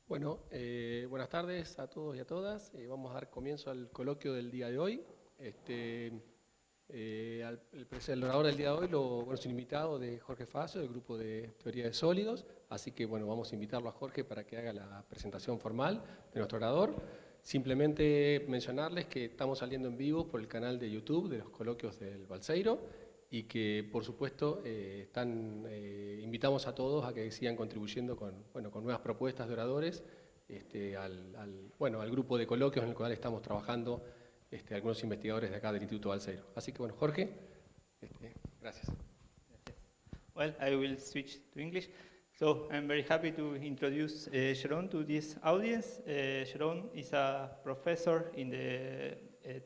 Bueno, buenas tardes a todos y a todas. Vamos a dar comienzo al coloquio del día de hoy. El orador del día de hoy es un invitado de Jorge Facio, del grupo de Teoría de Sólidos. Así que bueno, vamos a invitarlo a Jorge para que haga la presentación formal de nuestro orador. Simplemente mencionarles que estamos saliendo en vivo por el canal de YouTube de los coloquios del Balseiro y que, por supuesto, invitamos a todos a que sigan contribuyendo con nuevas propuestas de oradores al grupo de coloquios en el cual estamos trabajando algunos investigadores de acá del Instituto Balseiro. Así que, bueno, Jorge, gracias. Well, I will switch to English. So I'm very happy to introduce Jeroen to this audience. Jeroen is a professor in the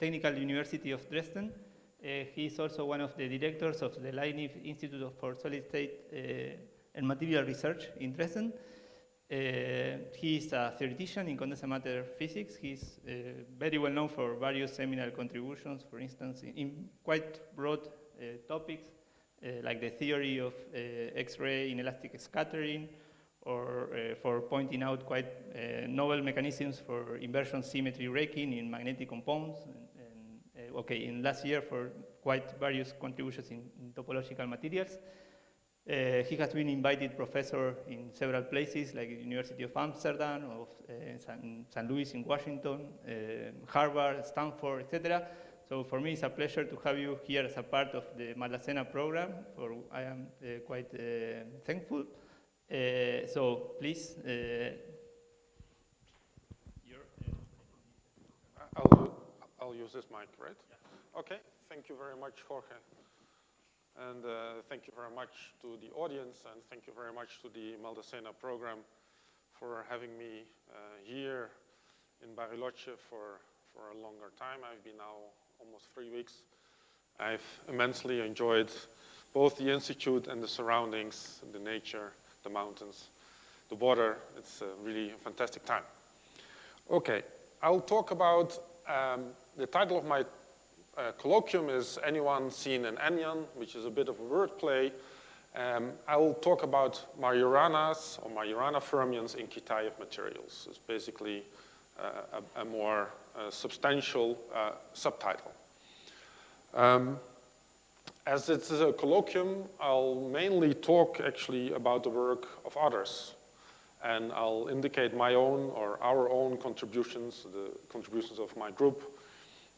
Technical University of Dresden. He is also one of the directors of the Leibniz Institute for Solid State and Material Research in Dresden. He is a theoretician in condensed matter physics. He's very well known for various seminal contributions, for instance, in quite broad topics, like the theory of X-ray inelastic scattering, or for pointing out quite novel mechanisms for inversion symmetry raking in magnetic compounds. In last year for quite various contributions in topological materials. He has been invited professor in several places, like the University of Amsterdam, of San Luis in Washington, Harvard, Stanford, etc. So for me, it's a pleasure to have you here as a part of the Maldacena program, for I am quite thankful. So please. I'll use this mic, right? Yeah. Okay, thank you very much, Jorge. And thank you very much to the audience, and thank you very much to the Maldacena program for having me here in Bariloche for a longer time. I've been now almost 3 weeks. I've immensely enjoyed both the institute and the surroundings, the nature, the mountains, the water. It's really a fantastic time. Okay, I'll talk about the title of my colloquium is Anyone Seen an Anyon, which is a bit of a wordplay. I will talk about Majoranas or Majorana fermions in Kitaev materials. It's basically a more substantial subtitle. As it's a colloquium, I'll mainly talk actually about the work of others. And I'll indicate my own or our own contributions, the contributions of my group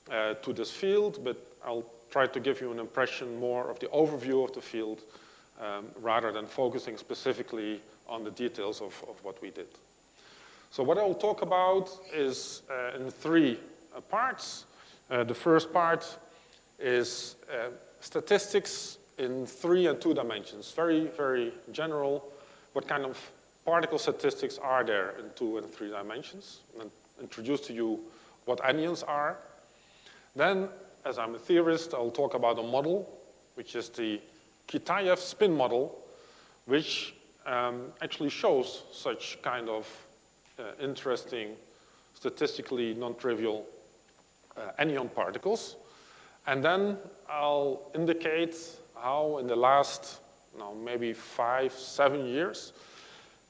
to this field, but I'll try to give you an impression more of the overview of the field rather than focusing specifically on the details of what we did. So what I'll talk about is in 3 parts. The first part is statistics in 3 and 2 dimensions, very, very general. What kind of particle statistics are there in 2 and 3 dimensions? And introduce to you what anyons are. Then, as I'm a theorist, I'll talk about a model, which is the Kitaev spin model, which actually shows such kind of interesting, statistically non-trivial anyon particles. And then I'll indicate how in the last, maybe 5-7 years,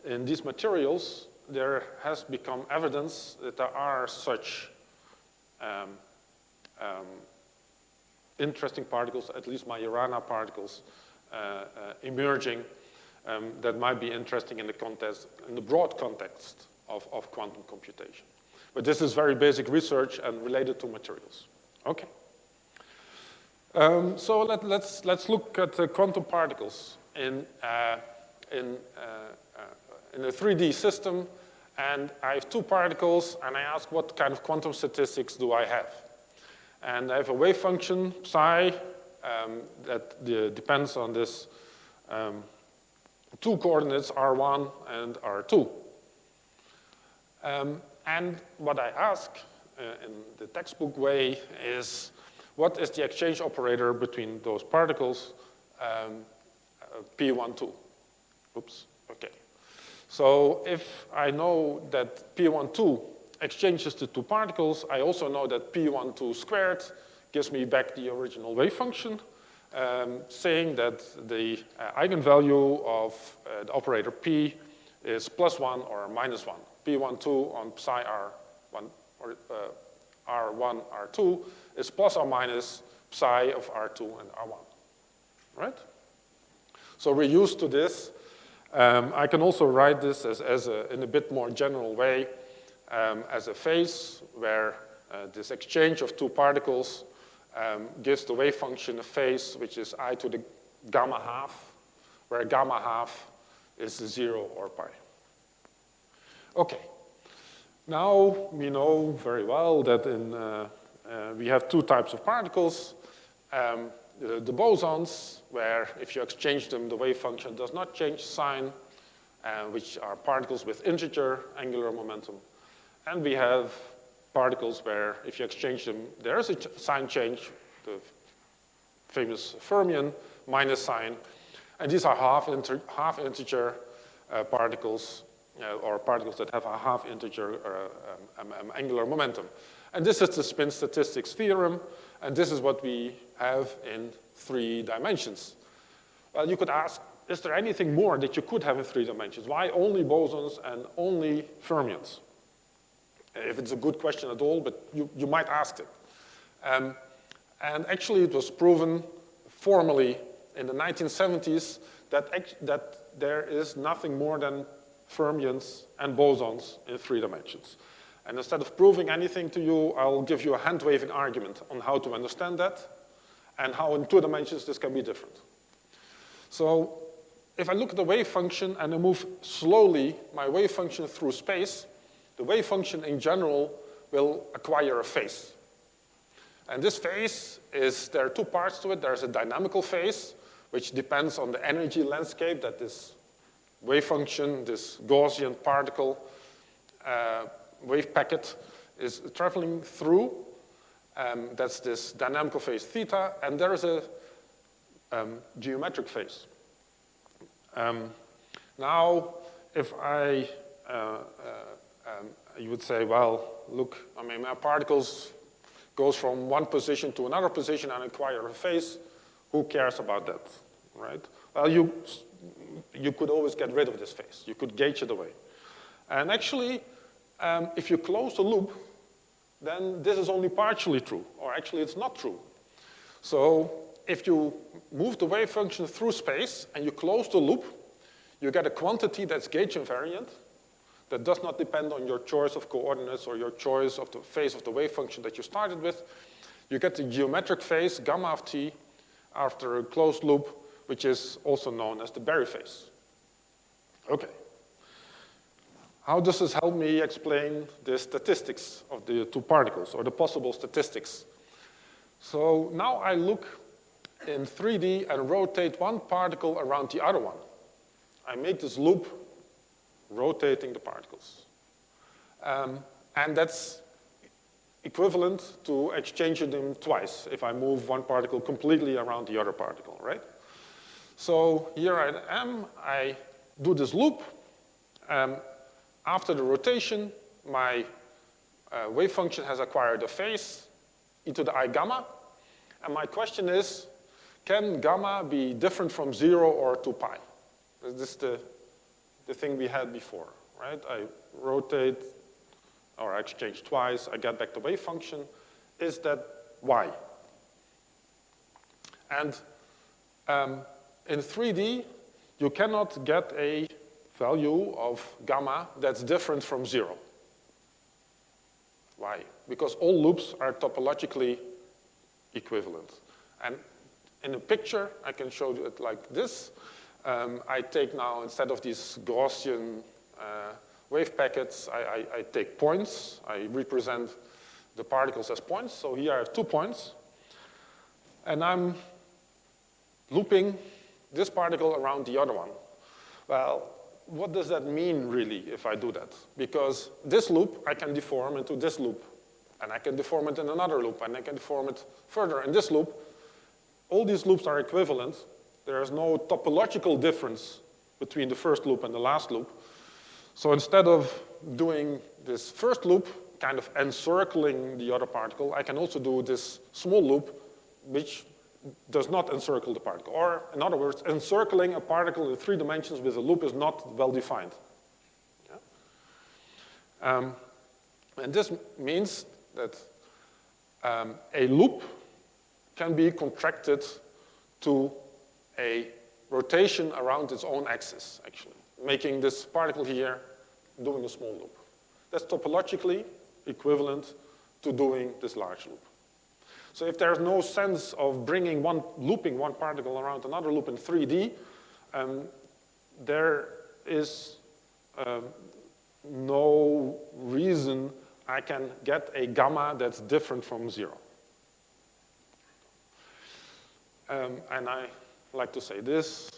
in these materials, there has become evidence that there are such interesting particles, at least Majorana particles, emerging that might be interesting in the broad context of quantum computation. But this is very basic research and related to materials. Okay. So let's look at the quantum particles in a 3D system, and I have 2 particles, and I ask what kind of quantum statistics do I have? And I have a wave function, psi, that depends on this 2 coordinates, R1 and R2. And what I ask in the textbook way is, what is the exchange operator between those particles, P12? Oops, okay. So if I know that P12 exchanges the 2 particles, I also know that P12 squared gives me back the original wave function, saying that the eigenvalue of the operator P is +1 or -1. P12 on psi R1, or R1, R2 is plus or minus psi of R2 and R1, right? So we're used to this. I can also write this in a bit more general way as a phase where this exchange of two particles gives the wave function a phase which is I to the gamma half, where gamma half is 0 or pi. Okay. Now we know very well that we have two types of particles. The bosons, where if you exchange them, the wave function does not change sign, which are particles with integer angular momentum. And we have particles where if you exchange them, there is a sign change, the famous fermion minus sign. And these are half integer particles, or particles that have a half integer angular momentum. And this is the spin statistics theorem, and this is what we have in 3 dimensions. Well, you could ask, is there anything more that you could have in 3 dimensions? Why only bosons and only fermions? If it's a good question at all, but you might ask it. And actually it was proven formally in the 1970s that there is nothing more than fermions and bosons in 3 dimensions. And instead of proving anything to you, I'll give you a hand-waving argument on how to understand that and how in 2 dimensions this can be different. So if I look at the wave function and I move slowly my wave function through space, the wave function in general will acquire a phase. And this phase there are 2 parts to it. There's a dynamical phase, which depends on the energy landscape that this wave function, this Gaussian particle, wave packet is traveling through. That's this dynamical phase theta, and there is a geometric phase. Now, if you would say, well, look, I mean, my particles goes from one position to another position and acquire a phase. Who cares about that, right? Well, you could always get rid of this phase. You could gauge it away. And actually, if you close the loop, then this is only partially true, or actually it's not true. So if you move the wave function through space and you close the loop, you get a quantity that's gauge invariant that does not depend on your choice of coordinates or your choice of the phase of the wave function that you started with. You get the geometric phase, gamma of t, after a closed loop, which is also known as the Berry phase. Okay. How does this help me explain the statistics of the 2 particles, or the possible statistics? So now I look in 3D and rotate one particle around the other one. I make this loop rotating the particles. And that's equivalent to exchanging them twice if I move one particle completely around the other particle, right? So here I am, I do this loop. After the rotation, my wave function has acquired a phase, e to the I gamma. And my question is, can gamma be different from 0 or 2 pi? This is the thing we had before, right? I rotate, or I exchange twice, I get back the wave function. Is that y? And in 3D, you cannot get a value of gamma that's different from 0. Why? Because all loops are topologically equivalent. And in a picture, I can show you it like this. I take now, instead of these Gaussian wave packets, I take points. I represent the particles as points. So here I have 2 points. And I'm looping this particle around the other one. Well, what does that mean, really, if I do that? Because this loop, I can deform into this loop. And I can deform it in another loop. And I can deform it further in this loop. All these loops are equivalent. There is no topological difference between the first loop and the last loop. So instead of doing this first loop, kind of encircling the other particle, I can also do this small loop, which does not encircle the particle. Or, in other words, encircling a particle in 3 dimensions with a loop is not well defined. Yeah? And this means that a loop can be contracted to a rotation around its own axis, actually, making this particle here doing a small loop. That's topologically equivalent to doing this large loop. So if there's no sense of looping one particle around another loop in 3D, there is no reason I can get a gamma that's different from 0. And I like to say this.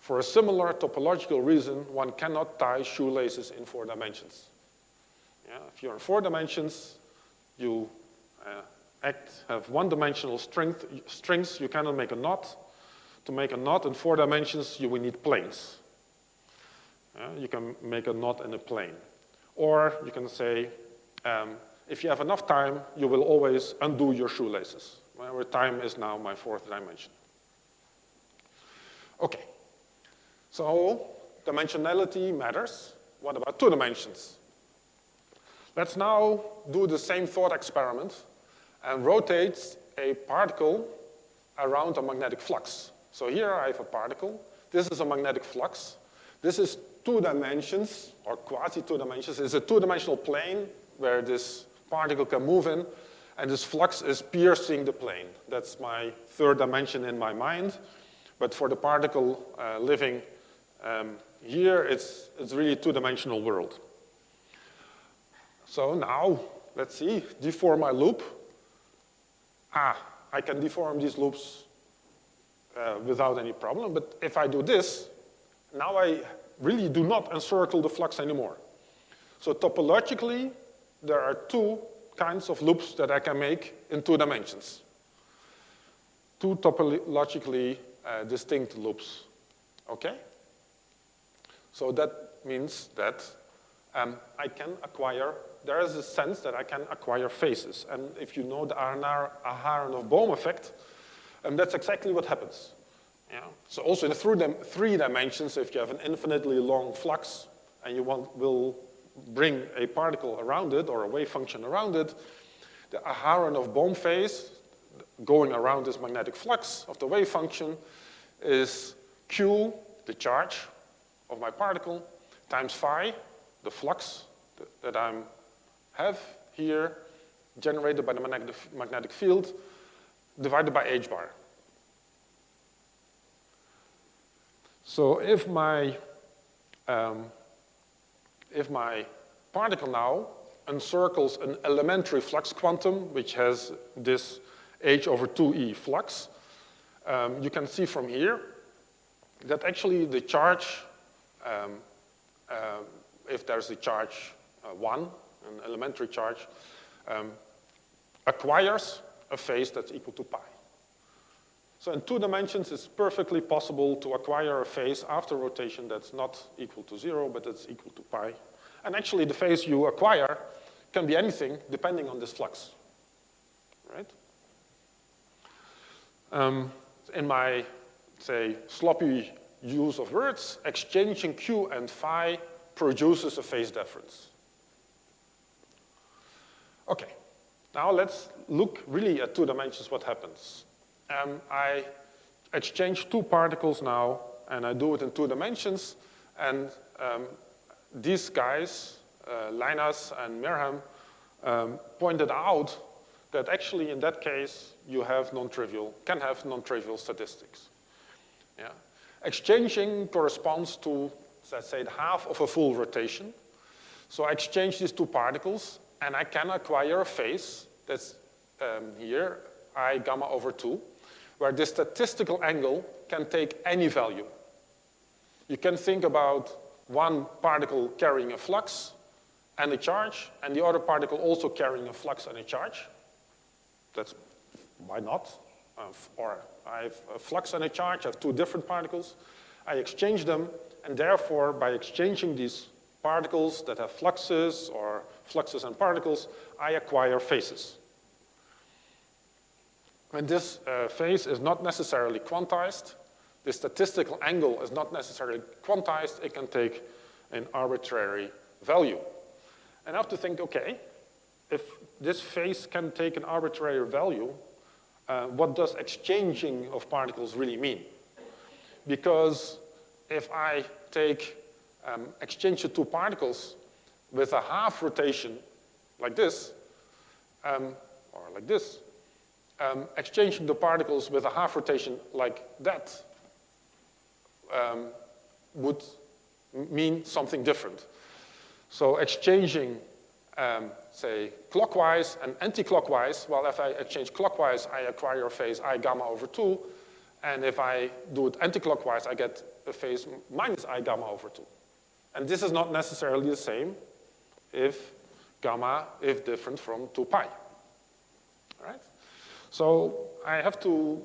For a similar topological reason, one cannot tie shoelaces in 4 dimensions. Yeah, if you're in 4 dimensions, you have one-dimensional strings. You cannot make a knot. To make a knot in 4 dimensions, you will need planes. You can make a knot in a plane. Or you can say, if you have enough time, you will always undo your shoelaces, where time is now my 4th dimension. Okay, so dimensionality matters. What about 2 dimensions? Let's now do the same thought experiment and rotate a particle around a magnetic flux. So here I have a particle. This is a magnetic flux. This is 2 dimensions, or quasi-2 dimensions. It's a 2-dimensional plane where this particle can move in, and this flux is piercing the plane. That's my 3rd dimension in my mind. But for the particle living here, it's really a 2-dimensional world. So now, let's see, deform my loop. I can deform these loops without any problem, but if I do this, now I really do not encircle the flux anymore. So topologically, there are 2 kinds of loops that I can make in 2 dimensions. 2 topologically distinct loops, okay? So that means that I can acquire, there is a sense that I can acquire phases. And if you know the Aharonov-Bohm effect, that's exactly what happens. Yeah? So also in the 3 dimensions, if you have an infinitely long flux and you will bring a particle around it or a wave function around it, the Aharonov-Bohm phase going around this magnetic flux of the wave function is Q, the charge of my particle, times phi, the flux that I have here, generated by the magnetic field, divided by h bar. So if my particle now encircles an elementary flux quantum, which has this h over 2e flux, you can see from here that actually the charge, if there's a charge 1, an elementary charge, acquires a phase that's equal to pi. So in 2 dimensions, it's perfectly possible to acquire a phase after rotation that's not equal to 0, but that's equal to pi. And actually, the phase you acquire can be anything depending on this flux, right? In my, say, sloppy use of words, exchanging Q and phi produces a phase difference. Okay, now let's look really at 2 dimensions, what happens. I exchange 2 particles now, and I do it in 2 dimensions, and these guys, Linus and Merham, pointed out that actually in that case, you have can have non-trivial statistics. Yeah. Exchanging corresponds to, let's say, half of a full rotation. So I exchange these 2 particles, and I can acquire a phase that's here, I gamma over 2, where the statistical angle can take any value. You can think about one particle carrying a flux and a charge, and the other particle also carrying a flux and a charge. That's, why not? Or I have a flux and a charge, I have 2 different particles. I exchange them, and therefore, by exchanging these particles that have fluxes, or fluxes and particles, I acquire phases. And this phase is not necessarily quantized. The statistical angle is not necessarily quantized. It can take an arbitrary value. And I have to think, okay, if this phase can take an arbitrary value, what does exchanging of particles really mean? Because if I take exchange the two particles with a half rotation like this, or like this, exchanging the particles with a half rotation like that would mean something different. So exchanging, say, clockwise and anti-clockwise, well, if I exchange clockwise, I acquire a phase I gamma over 2, and if I do it anti-clockwise, I get a phase minus I gamma over 2. And this is not necessarily the same if gamma is different from 2 pi. All right? So I have to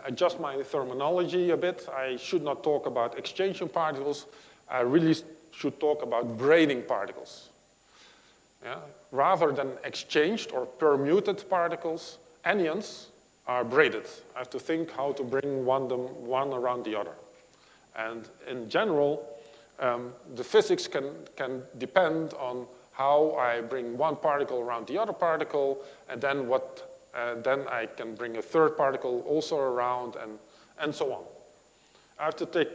adjust my terminology a bit. I should not talk about exchanging particles. I really should talk about braiding particles. Yeah? Rather than exchanged or permuted particles, anyons are braided. I have to think how to bring one around the other. And in general, the physics can depend on how I bring one particle around the other particle, and then then I can bring a third particle also around, and so on. I have to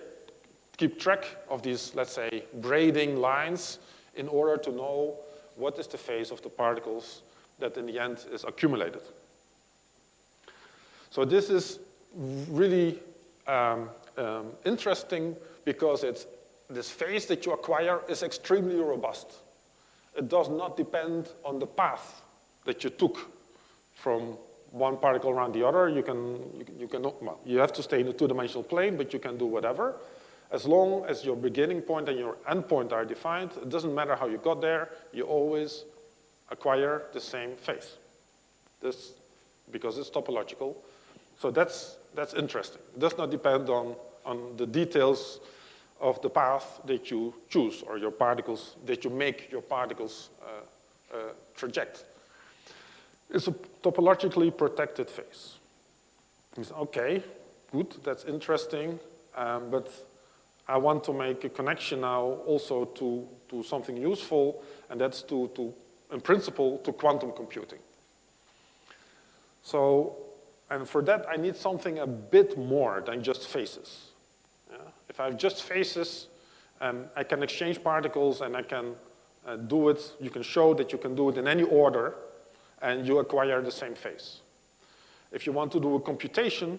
keep track of these, let's say, braiding lines in order to know what is the phase of the particles that in the end is accumulated. So this is really interesting because this phase that you acquire is extremely robust. It does not depend on the path that you took from one particle around the other. You have to stay in the two-dimensional plane, but you can do whatever. As long as your beginning point and your end point are defined, it doesn't matter how you got there, you always acquire the same phase. This, because it's topological. So that's interesting. It does not depend on the details of the path that you choose or your particles, that you make your particles traject. It's a topologically protected phase. It's okay, good, that's interesting, but I want to make a connection now also to something useful, and that's in principle, to quantum computing. So, and for that, I need something a bit more than just phases. Yeah? If I have just phases, I can exchange particles and I can do it, you can show that you can do it in any order, and you acquire the same phase. If you want to do a computation,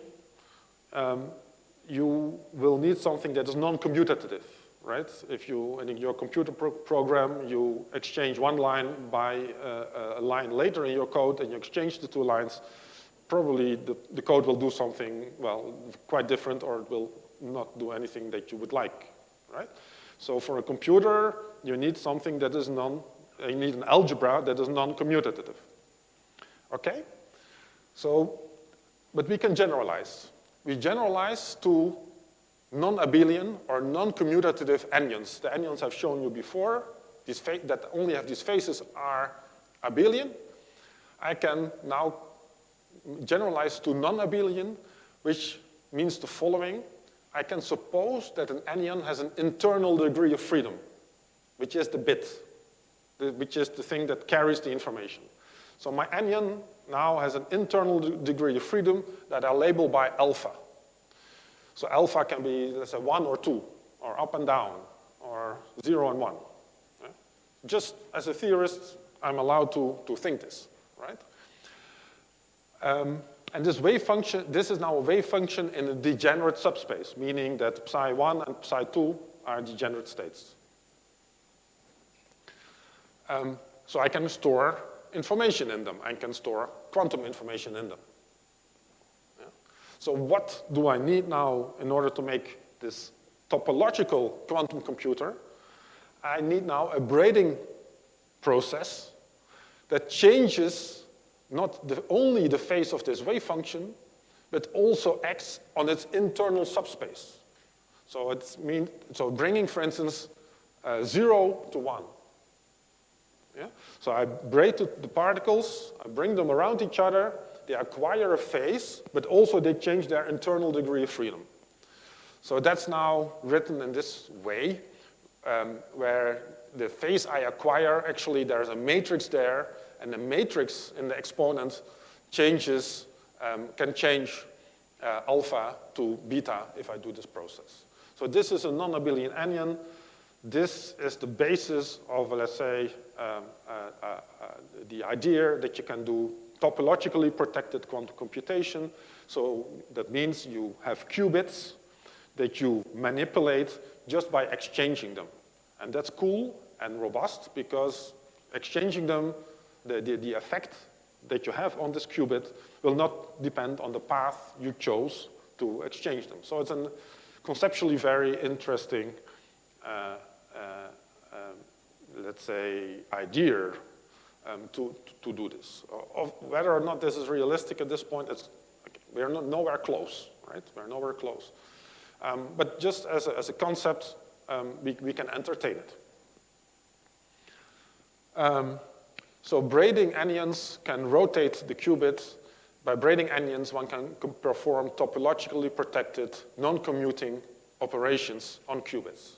you will need something that is non-commutative, right? If you, in your computer program, you exchange one line by a line later in your code, and you exchange the two lines, probably the code will do something, well, quite different, or it will not do anything that you would like, right? So for a computer, you need something that is you need an algebra that is non-commutative. Okay? So, but we can generalize. We generalize to non-abelian or non-commutative anyons. The anyons I've shown you before, that only have these phases, are abelian. I can now generalize to non-abelian, which means the following. I can suppose that an anyon has an internal degree of freedom, which is the bit, which is the thing that carries the information. So my anyon now has an internal degree of freedom that I label by alpha. So alpha can be, let's say, 1 or 2, or up and down, or 0 and 1. Yeah? Just as a theorist, I'm allowed to think this, right? And this wave function, this is now a wave function in a degenerate subspace, meaning that psi1 and psi2 are degenerate states. So I can store information in them. I can store quantum information in them. Yeah? So what do I need now in order to make this topological quantum computer? I need now a braiding process that changes not only the phase of this wave function, but also acts on its internal subspace. So so bringing, for instance, 0 to 1. Yeah? So I braid the particles, I bring them around each other, they acquire a phase, but also they change their internal degree of freedom. So that's now written in this way, where the phase I acquire, actually there's a matrix there, and the matrix in the exponent changes, can change alpha to beta if I do this process. So this is a non-abelian Anyon. This is the basis of, let's say, the idea that you can do topologically protected quantum computation. So that means you have qubits that you manipulate just by exchanging them. And that's cool and robust because exchanging them, the effect that you have on this qubit will not depend on the path you chose to exchange them. So it's a conceptually very interesting, let's say, idea to do this. Of whether or not this is realistic at this point, we're nowhere close, right? We're nowhere close. But just as a concept, we can entertain it. So braiding anyons can rotate the qubit. By braiding anyons, one can perform topologically protected, non-commuting operations on qubits,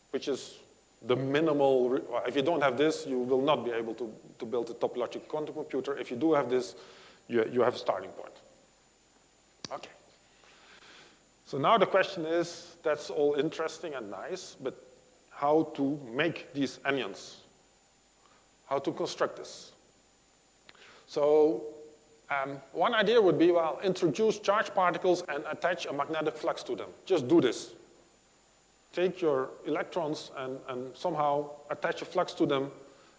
which is the minimal. If you don't have this, you will not be able to build a topological quantum computer. If you do have this, you have a starting point. Okay. So now the question is, that's all interesting and nice, but how to make these anyons? How to construct this? So one idea would be, well, introduce charged particles and attach a magnetic flux to them. Just do this. Take your electrons and somehow attach a flux to them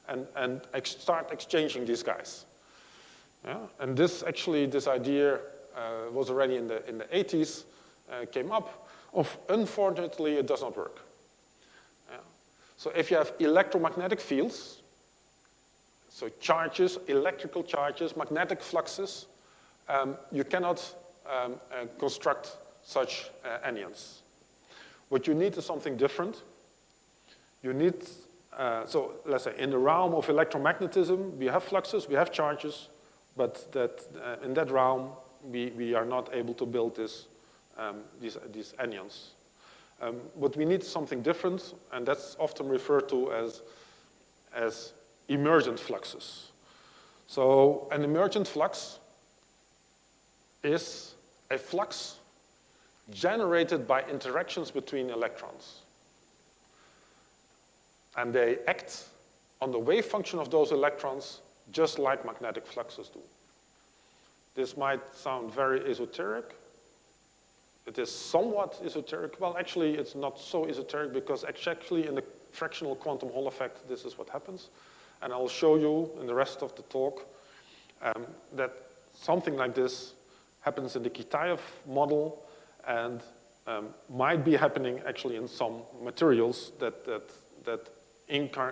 and start exchanging these guys. Yeah? And this idea was already in the 80s, came up. Unfortunately, it does not work. Yeah? So if you have electromagnetic fields, so charges, electrical charges, magnetic fluxes, you cannot construct such anyons. What you need is something different. You need, so let's say in the realm of electromagnetism, we have fluxes, we have charges, but in that realm, we are not able to build these anyons. What we need is something different, and that's often referred to as emergent fluxes. So an emergent flux is a flux generated by interactions between electrons. And they act on the wave function of those electrons just like magnetic fluxes do. This might sound very esoteric. It is somewhat esoteric. Well, actually, it's not so esoteric because actually in the fractional quantum Hall effect, this is what happens. And I'll show you in the rest of the talk that something like this happens in the Kitaev model and might be happening actually in some materials that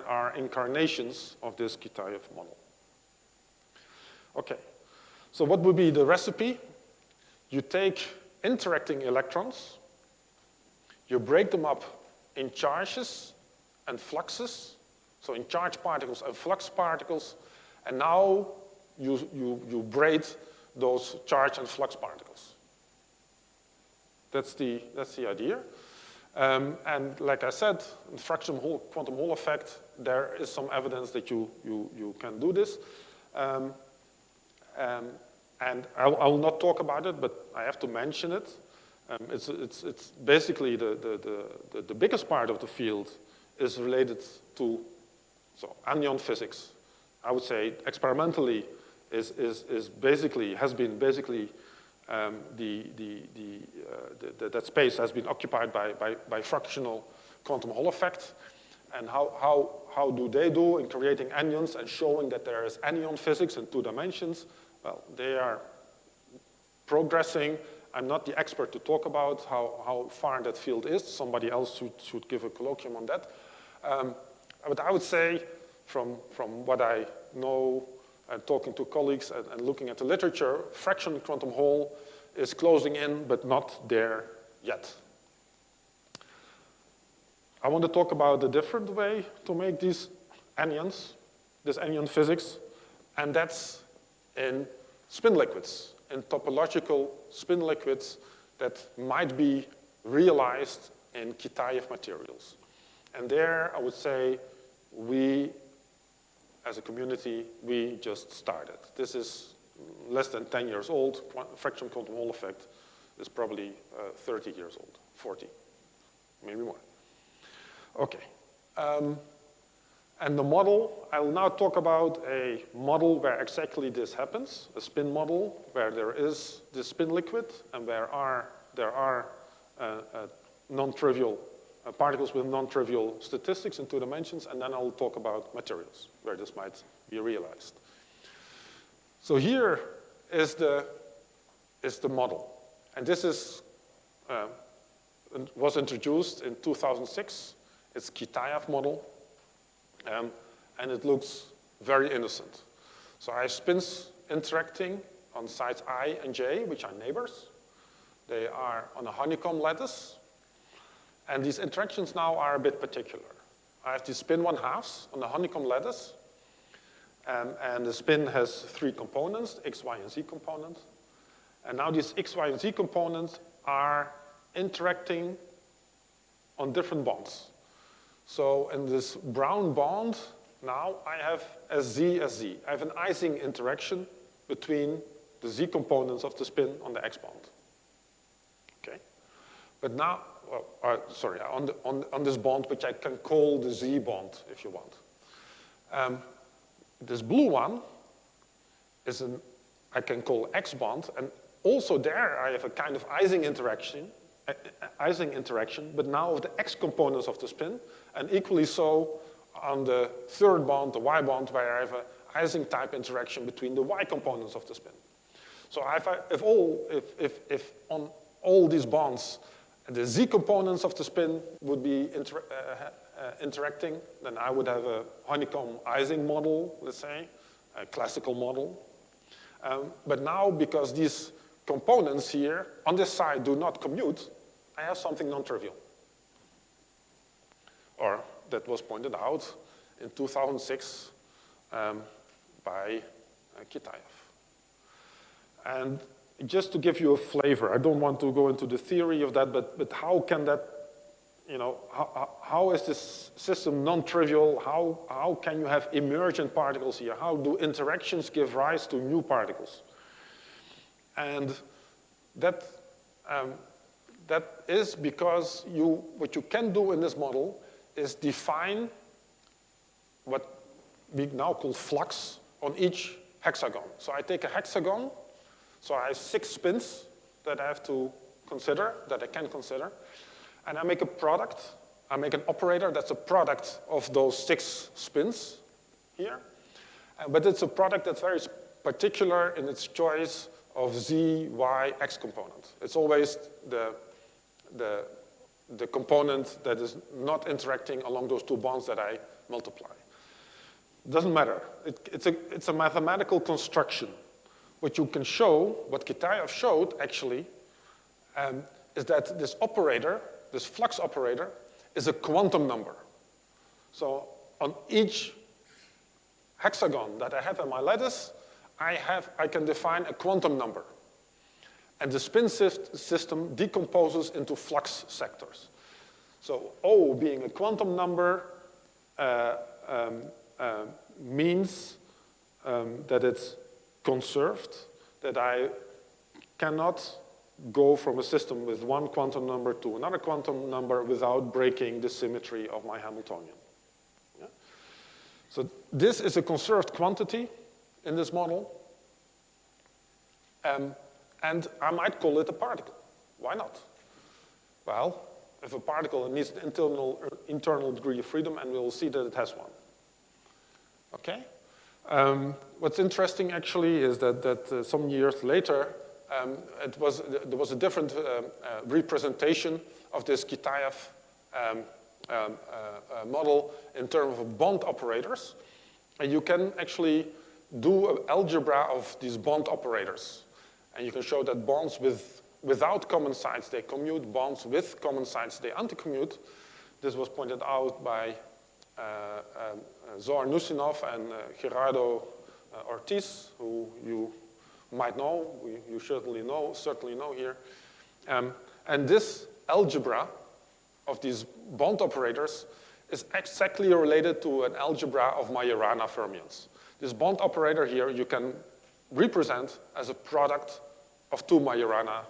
are incarnations of this Kitaev model. Okay, so what would be the recipe? You take interacting electrons, you break them up in charges and fluxes, so in charged particles and flux particles, and now you braid those charged and flux particles. That's the idea. And like I said, in fractional quantum Hall effect, there is some evidence that you can do this. And I will not talk about it, but I have to mention it. It's basically the biggest part of the field is related to Anyon physics. I would say experimentally has been basically that space has been occupied by fractional quantum Hall effect. And how do they do in creating anyons and showing that there is anyon physics in 2 dimensions? Well, they are progressing. I'm not the expert to talk about how far that field is. Somebody else should give a colloquium on that. But I would say from what I know and talking to colleagues and looking at the literature, fractional quantum Hall is closing in, but not there yet. I want to talk about a different way to make these anyons, this anyon physics, and that's in spin liquids, in topological spin liquids that might be realized in Kitaev materials. And there, I would say, we, as a community, we just started. This is less than 10 years old. Fraction quantum Hall effect is probably 30 years old, 40, maybe more. Okay. And the model, I will now talk about a model where exactly this happens, a spin model where there is the spin liquid and where there are non-trivial particles with non-trivial statistics in 2 dimensions, and then I'll talk about materials where this might be realized. So here is the model, and this is was introduced in 2006. It's Kitaev model. And it looks very innocent. So I have spins interacting on sides I and j, which are neighbors. They are on a honeycomb lattice. And these interactions now are a bit particular. I have these spin 1/2s on the honeycomb lattice. And the spin has 3 components, x, y, and z component. And now these x, y, and z components are interacting on different bonds. So in this brown bond, now I have as z. I have an Ising interaction between the z components of the spin on the x bond. Okay? But now, sorry, on this bond, which I can call the z bond, if you want. This blue one is I can call x bond, and also there I have a kind of Ising interaction, but now of the x components of the spin, and equally so on the 3rd bond, the y bond, where I have an Ising type interaction between the y components of the spin. So if on all these bonds the z components of the spin would be interacting, then I would have a honeycomb Ising model, let's say, a classical model. But now, because these components here on this side do not commute, I have something non-trivial. Or that was pointed out in 2006 by Kitaev. And just to give you a flavor, I don't want to go into the theory of that, but how can that, how is this system non-trivial? How can you have emergent particles here? How do interactions give rise to new particles? And that is because what you can do in this model is define what we now call flux on each hexagon. So I take a hexagon, so I have 6 spins that I have to consider, that I can consider, and I make a product. I make an operator that's a product of those 6 spins here, but it's a product that's very particular in its choice of z, y, x component. It's always the component that is not interacting along those 2 bonds that I multiply. It doesn't matter. It's a mathematical construction. What you can show, what Kitaev showed actually, is that this operator, this flux operator, is a quantum number. So on each hexagon that I have in my lattice, I can define a quantum number. And the spin system decomposes into flux sectors. So O being a quantum number means that it's conserved, that I cannot go from a system with one quantum number to another quantum number without breaking the symmetry of my Hamiltonian. Yeah? So this is a conserved quantity in this model. And I might call it a particle. Why not? Well, if a particle needs an internal degree of freedom, and we'll see that it has one. Okay? What's interesting actually is that some years later, there was a different representation of this Kitaev model in terms of bond operators. And you can actually do an algebra of these bond operators. And you can show that bonds without common sides, they commute. Bonds with common sides, they anti-commute. This was pointed out by Zohar Nusinov and Gerardo Ortiz, who you might know, you certainly know here. And this algebra of these bond operators is exactly related to an algebra of Majorana fermions. This bond operator here you can represent as a product of two Majorana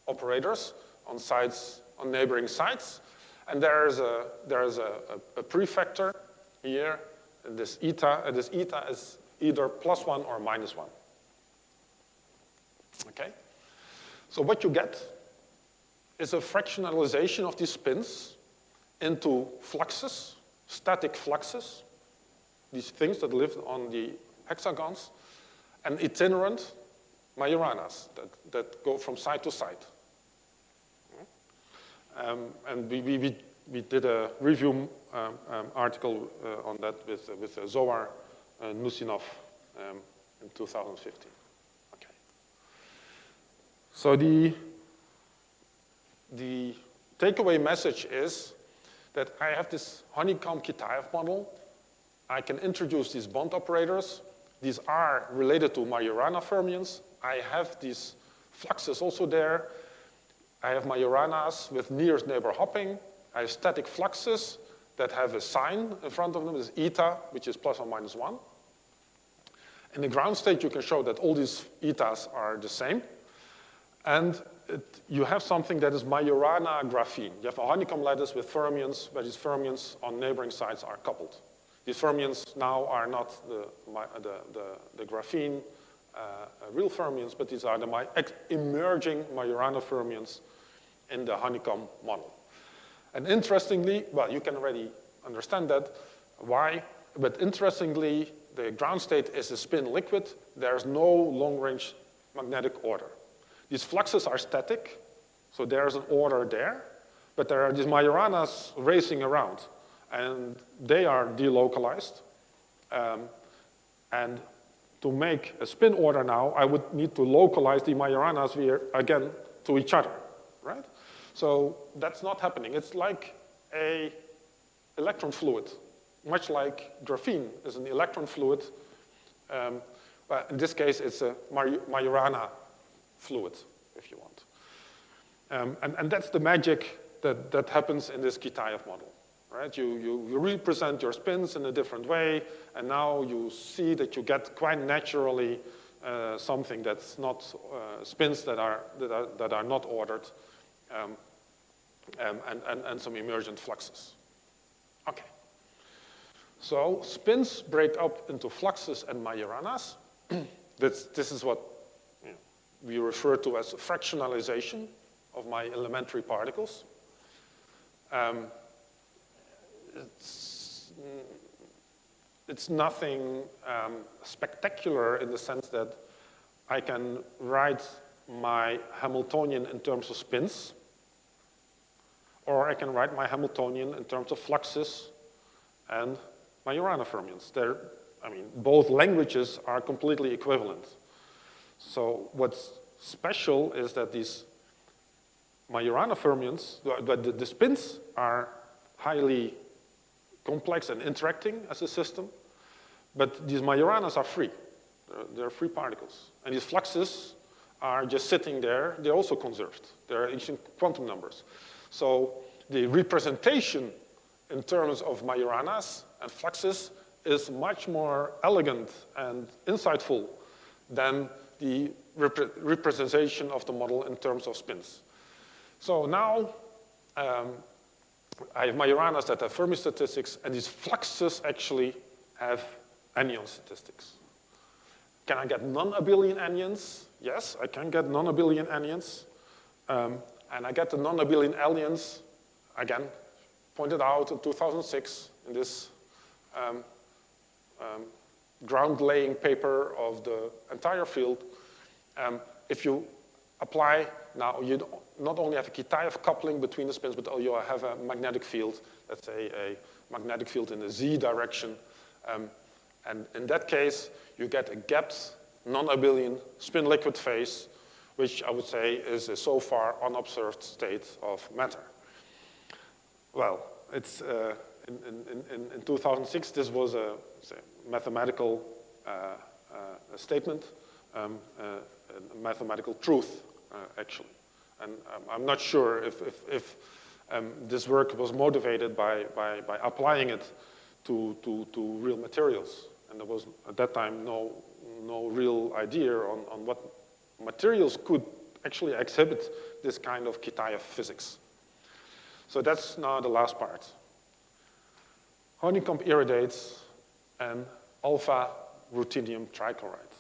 operators on neighboring sides. And there is a prefactor here, and this eta is either +1 or -1. Okay? So what you get is a fractionalization of these spins into fluxes, static fluxes, these things that live on the hexagons, and itinerant Majoranas that go from side to side. And we did a review article on that with Zohar Nusinov in 2015. Okay. So the takeaway message is that I have this honeycomb Kitaev model. I can introduce these bond operators. These are related to Majorana fermions. I have these fluxes also there. I have Majoranas with nearest neighbor hopping. I have static fluxes that have a sign in front of them. This is eta, which is +1 or -1. In the ground state, you can show that all these etas are the same. And you have something that is Majorana graphene. You have a honeycomb lattice with fermions, where these fermions on neighboring sides are coupled. These fermions now are not the graphene real fermions, but these are the emerging Majorana fermions in the honeycomb model. And interestingly, well, you can already understand that, why, but interestingly, the ground state is a spin liquid. There's no long-range magnetic order. These fluxes are static, so there's an order there, but there are these Majoranas racing around, and they are delocalized. And to make a spin order now, I would need to localize the Majoranas again to each other, right? So that's not happening. It's like an electron fluid, much like graphene is an electron fluid. But in this case, it's a Majorana fluid, if you want. And that's the magic that happens in this Kitaev model, right? You represent your spins in a different way, and now you see that you get quite naturally something that's not spins that are not ordered, and some emergent fluxes. Okay. So spins break up into fluxes and Majoranas. This is what we refer to as fractionalization of my elementary particles. It's nothing spectacular in the sense that I can write my Hamiltonian in terms of spins, or I can write my Hamiltonian in terms of fluxes and Majorana fermions. Both languages are completely equivalent. So what's special is that these Majorana fermions, the spins are highly complex and interacting as a system, but these Majoranas are free. They're free particles. And these fluxes are just sitting there. They're also conserved. They're ancient quantum numbers. So the representation in terms of Majoranas and fluxes is much more elegant and insightful than the representation of the model in terms of spins. So now I have Majoranas that have Fermi statistics, and these fluxes actually have Anyon statistics. Can I get non-abelian Anyons? Yes, I can get non-abelian Anyons. And I get the non-abelian Anyons, again, pointed out in 2006 in this ground-laying paper of the entire field. If you apply, now you not only have a Kitaev coupling between the spins, but you have a magnetic field, let's say a magnetic field in the z direction. And in that case, you get a gapped, non-abelian spin-liquid phase, which I would say is a so far unobserved state of matter. Well, it's in 2006, this was a mathematical statement, a mathematical truth, actually. And I'm not sure if This work was motivated by applying it to real materials. And there was, at that time, no real idea on what materials could actually exhibit this kind of Kitaev physics. So that's now the last part. Honeycomb iridates and alpha ruthenium trichloride.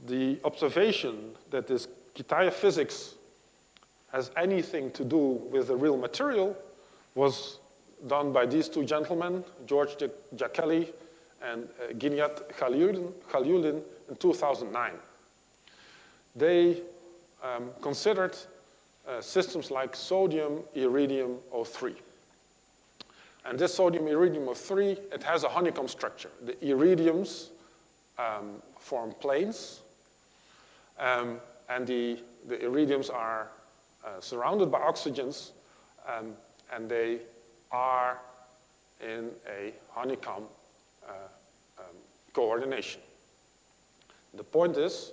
The observation that this Kitaev physics has anything to do with the real material was done by these two gentlemen, George Jackelli and Ginyat Khalyulin in 2009. They considered systems like sodium iridium O3. And this sodium iridium O3, it has a honeycomb structure. The iridiums form planes, and the iridiums are surrounded by oxygens, and they are in a honeycomb coordination. The point is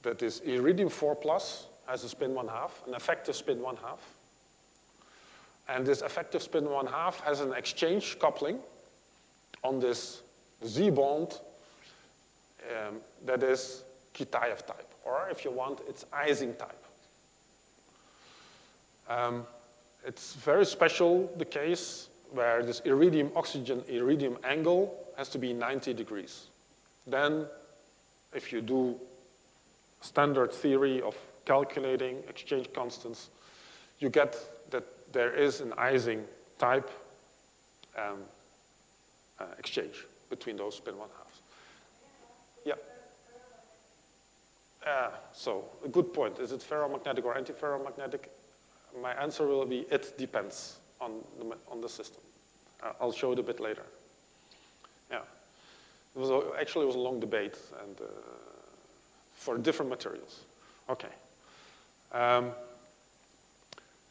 that this iridium 4+ has a spin 1/2, an effective spin 1/2. And this effective spin 1/2 has an exchange coupling on this Z bond that is Kitaev type, or if you want, it's Ising type. It's very special, the case where this iridium-oxygen-iridium angle has to be 90 degrees. Then, if you do standard theory of calculating exchange constants, you get that there is an Ising type exchange between those spin 1/2s. Yeah. So, a good point. Is it ferromagnetic or antiferromagnetic? My answer will be, it depends on the system. I'll show it a bit later. Yeah. Actually, it was a long debate and for different materials. Okay.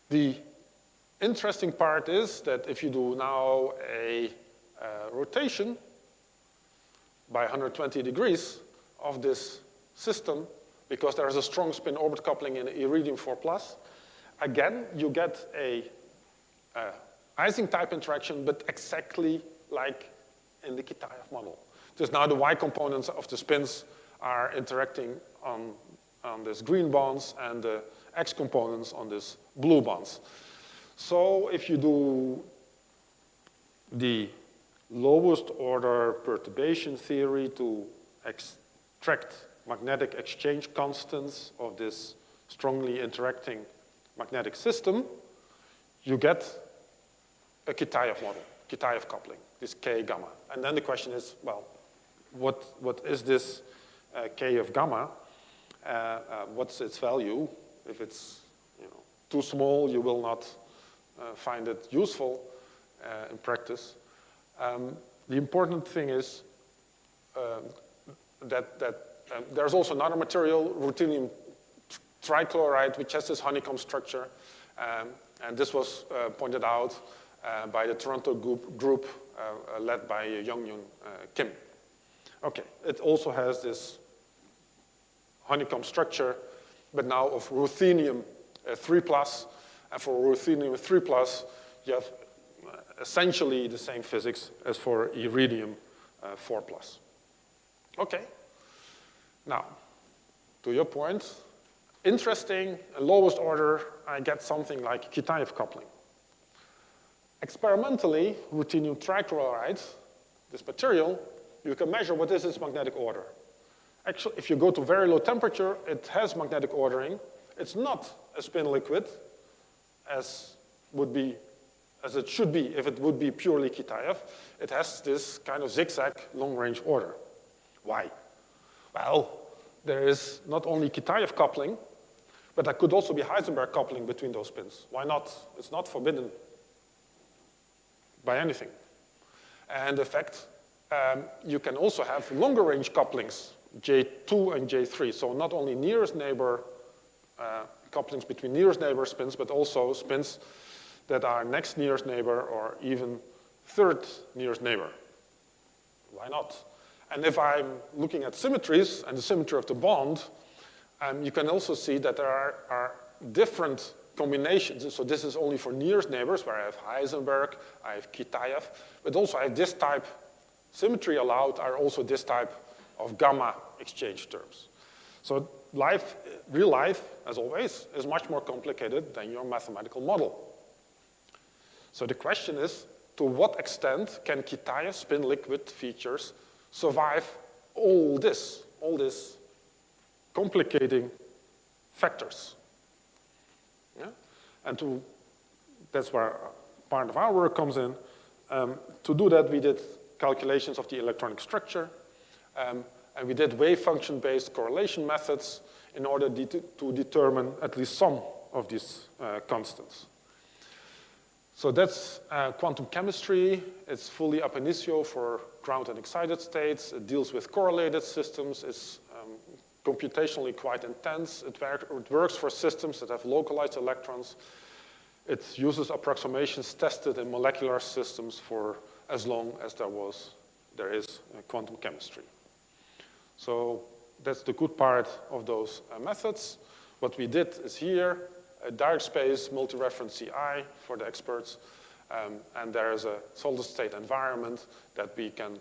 The interesting part is that if you do now a rotation by 120 degrees of this system, because there is a strong spin-orbit coupling in iridium 4+, again, you get a Ising-type interaction, but exactly like in the Kitaev model. Just now the Y components of the spins are interacting on this green bonds, and the X components on this blue bonds. So if you do the lowest order perturbation theory to extract magnetic exchange constants of this strongly interacting magnetic system, you get a Kitaev model, Kitaev coupling, this K gamma. And then the question is, well, what is this K of gamma? What's its value? If it's too small, you will not find it useful in practice. The important thing is that there's also another material, ruthenium trichloride, which has this honeycomb structure. And this was pointed out by the Toronto group led by Young-Yoon Kim. Okay, it also has this honeycomb structure, but now of ruthenium 3+. And for ruthenium 3+, you have essentially the same physics as for iridium 4+. Okay. Now, to your point, interesting, lowest order, I get something like Kitaev coupling. Experimentally, ruthenium trichloride, this material, you can measure what is its magnetic order. Actually, if you go to very low temperature, it has magnetic ordering. It's not a spin liquid, as it should be if it would be purely Kitaev. It has this kind of zigzag long-range order. Why? Well, there is not only Kitaev coupling, but there could also be Heisenberg coupling between those spins. Why not? It's not forbidden by anything. And in fact, you can also have longer range couplings, J2 and J3. So not only nearest neighbor couplings between nearest neighbor spins, but also spins that are next nearest neighbor or even third nearest neighbor. Why not? And if I'm looking at symmetries and the symmetry of the bond, you can also see that there are different combination. So this is only for nearest neighbors, where I have Heisenberg, I have Kitaev, but also I have this type, symmetry allowed are also this type of gamma exchange terms. So life, real life, as always, is much more complicated than your mathematical model. So the question is, to what extent can Kitaev spin liquid features survive all this complicating factors? Yeah? And that's where part of our work comes in. To do that, we did calculations of the electronic structure, and we did wave function-based correlation methods in order to determine at least some of these constants. So that's quantum chemistry. It's fully ab initio for ground and excited states. It deals with correlated systems. It's computationally quite intense. It works for systems that have localized electrons. It uses approximations tested in molecular systems for as long as there is quantum chemistry. So that's the good part of those methods. What we did is here, a direct space multi-reference CI for the experts, and there is a solid state environment that we can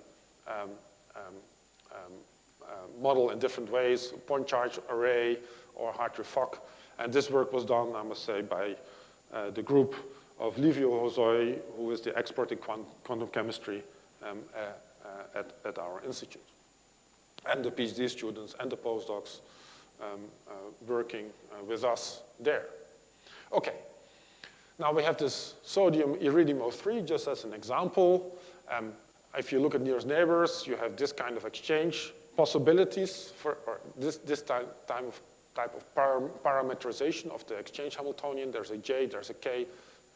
model in different ways, point charge array or Hartree-Fock. And this work was done, I must say, by the group of Livio Hosoi, who is the expert in quantum chemistry at our institute. And the PhD students and the postdocs working with us there. Okay, now we have this sodium iridium O3 just as an example. If you look at nearest neighbors, you have this kind of exchange possibilities for this type of parameterization of the exchange Hamiltonian. There's a J, there's a K,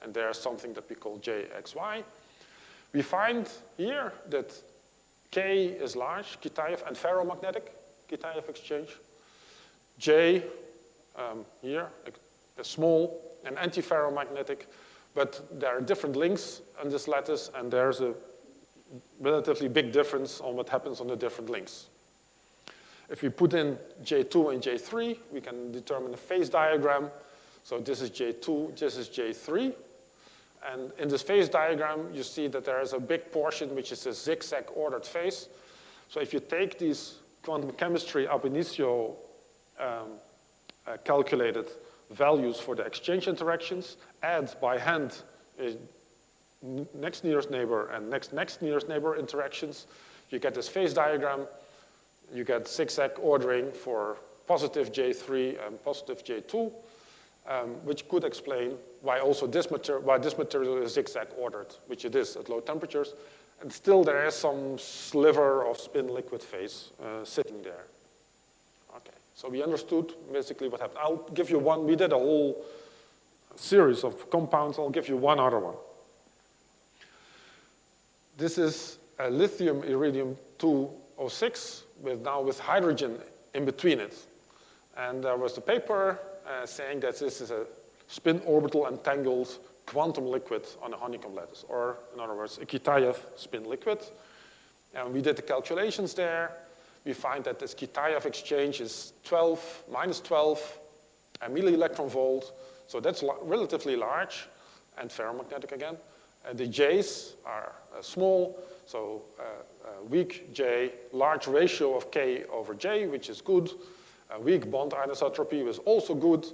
and there's something that we call JXY. We find here that K is large, Kitaev, and ferromagnetic, Kitaev exchange. J here is small and antiferromagnetic, but there are different links on this lattice, and there's a relatively big difference on what happens on the different links. If we put in J2 and J3, we can determine a phase diagram. So this is J2, this is J3. And in this phase diagram, you see that there is a big portion which is a zigzag ordered phase. So if you take these quantum chemistry ab initio calculated values for the exchange interactions, add by hand next nearest neighbor and next nearest neighbor interactions, you get this phase diagram. You get zigzag ordering for positive J3 and positive J2, which could explain why also this material is zigzag ordered, which it is at low temperatures. And still there is some sliver of spin liquid phase sitting there. Okay, so we understood basically what happened. I'll give you one. We did a whole series of compounds. I'll give you one other one. This is a lithium iridium 206 with hydrogen in between it. And there was the paper saying that this is a spin orbital entangled quantum liquid on a honeycomb lattice, or in other words, a Kitaev spin liquid. And we did the calculations there. We find that this Kitaev exchange is minus 12 milli-electron volt. So that's relatively large and ferromagnetic again. The J's are small, so weak J, large ratio of K over J, which is good. Weak bond anisotropy is also good,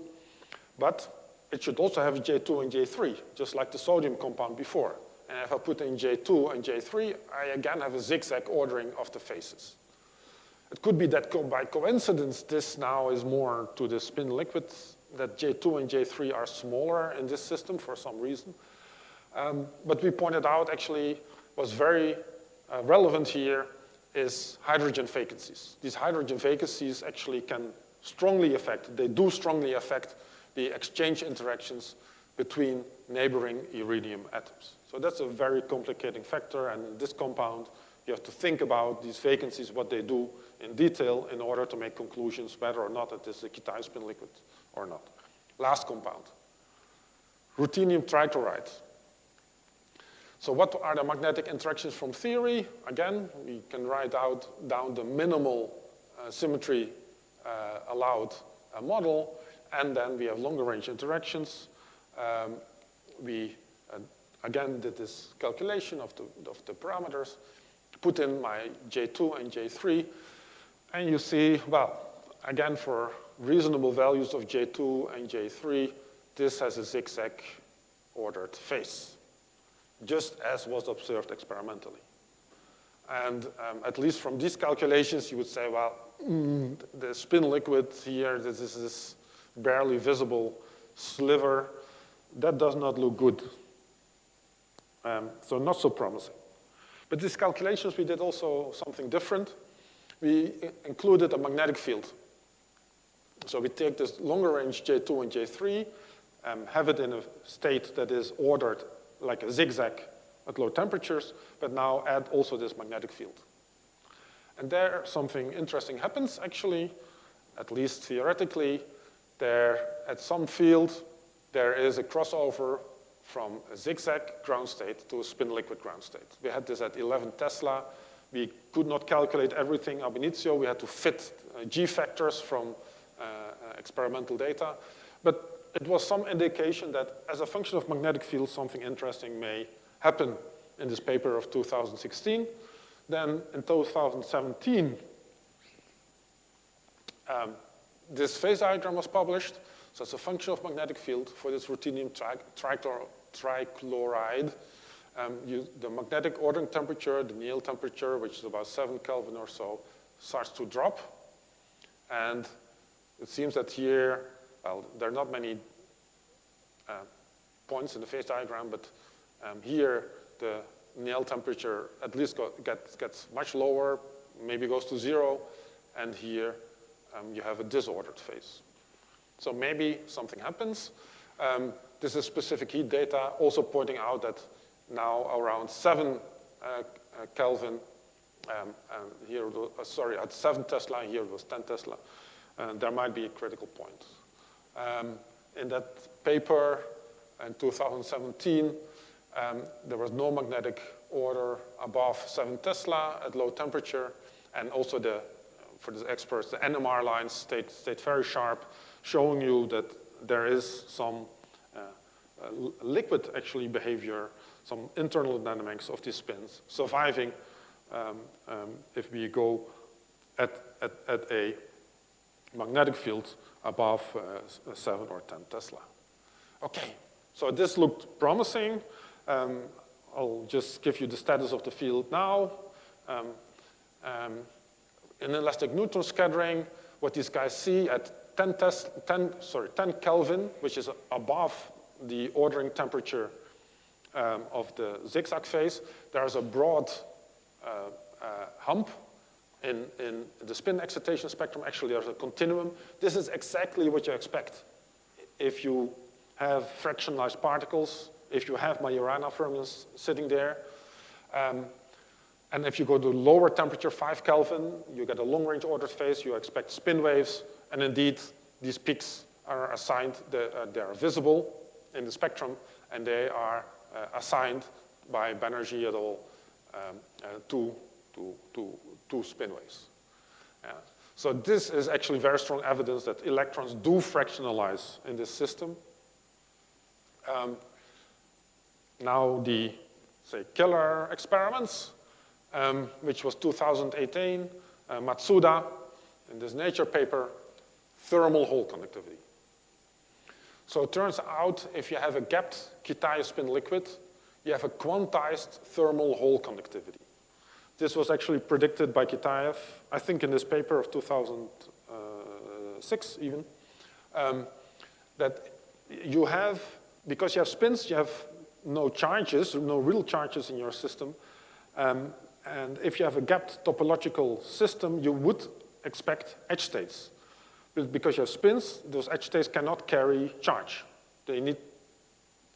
but it should also have J2 and J3, just like the sodium compound before. And if I put in J2 and J3, I again have a zigzag ordering of the phases. It could be that by coincidence, this now is more to the spin liquid, that J2 and J3 are smaller in this system for some reason. But we pointed out actually was very relevant here is hydrogen vacancies. These hydrogen vacancies actually can strongly affect the exchange interactions between neighboring iridium atoms. So that's a very complicating factor, and this compound, you have to think about these vacancies, what they do in detail in order to make conclusions whether or not it is a Kitaev spin liquid or not. Last compound, ruthenium trichloride. So what are the magnetic interactions from theory? Again, we can write down the minimal symmetry allowed model, and then we have longer range interactions. we again did this calculation of the parameters, put in my J2 and J3, and you see, well, again, for reasonable values of J2 and J3, this has a zigzag ordered phase, just as was observed experimentally. And at least from these calculations, you would say, well, the spin liquid here, this is this barely visible sliver. That does not look good. So not so promising. But these calculations, we did also something different. We included a magnetic field. So we take this longer range J2 and J3, have it in a state that is ordered like a zigzag at low temperatures, but now add also this magnetic field. And there something interesting happens, actually, at least theoretically. There, at some field, there is a crossover from a zigzag ground state to a spin liquid ground state. We had this at 11 Tesla. We could not calculate everything ab initio. We had to fit G factors from experimental data. But it was some indication that as a function of magnetic field, something interesting may happen in this paper of 2016. Then in 2017, this phase diagram was published. So it's a function of magnetic field for this ruthenium trichloride. The magnetic ordering temperature, the Néel temperature, which is about 7 Kelvin or so, starts to drop. And it seems that here, well, there are not many points in the phase diagram, but here the Néel temperature at least gets much lower, maybe goes to 0, and here you have a disordered phase. So maybe something happens. This is specific heat data, also pointing out that now around 7 Kelvin, here, sorry, at 7 Tesla, here it was 10 Tesla, there might be a critical point. In that paper in 2017, there was no magnetic order above 7 Tesla at low temperature, and also for the experts, the NMR lines stayed very sharp, showing you that there is some liquid actually behavior, some internal dynamics of these spins surviving if we go at a magnetic field above 7 or 10 Tesla. Okay, so this looked promising. I'll just give you the status of the field now. In elastic neutron scattering, what these guys see at 10 Kelvin, which is above the ordering temperature of the zigzag phase, there's a broad hump in the spin excitation spectrum. Actually, there's a continuum. This is exactly what you expect if you have fractionalized particles, if you have Majorana fermions sitting there. And if you go to lower temperature, 5 Kelvin, you get a long-range ordered phase, you expect spin waves, and indeed, these peaks are assigned, they are visible in the spectrum, and they are assigned by Banerjee et al. To spin waves. So this is actually very strong evidence that electrons do fractionalize in this system. Now the, say, killer experiments, which was 2018, Matsuda, in this Nature paper, thermal hole conductivity. So it turns out if you have a gapped Kitaev spin liquid, you have a quantized thermal hole conductivity. This was actually predicted by Kitaev, I think in this paper of 2006 even, that you have, because you have spins, you have no charges, no real charges in your system. And if you have a gapped topological system, you would expect edge states. But because you have spins, those edge states cannot carry charge. They need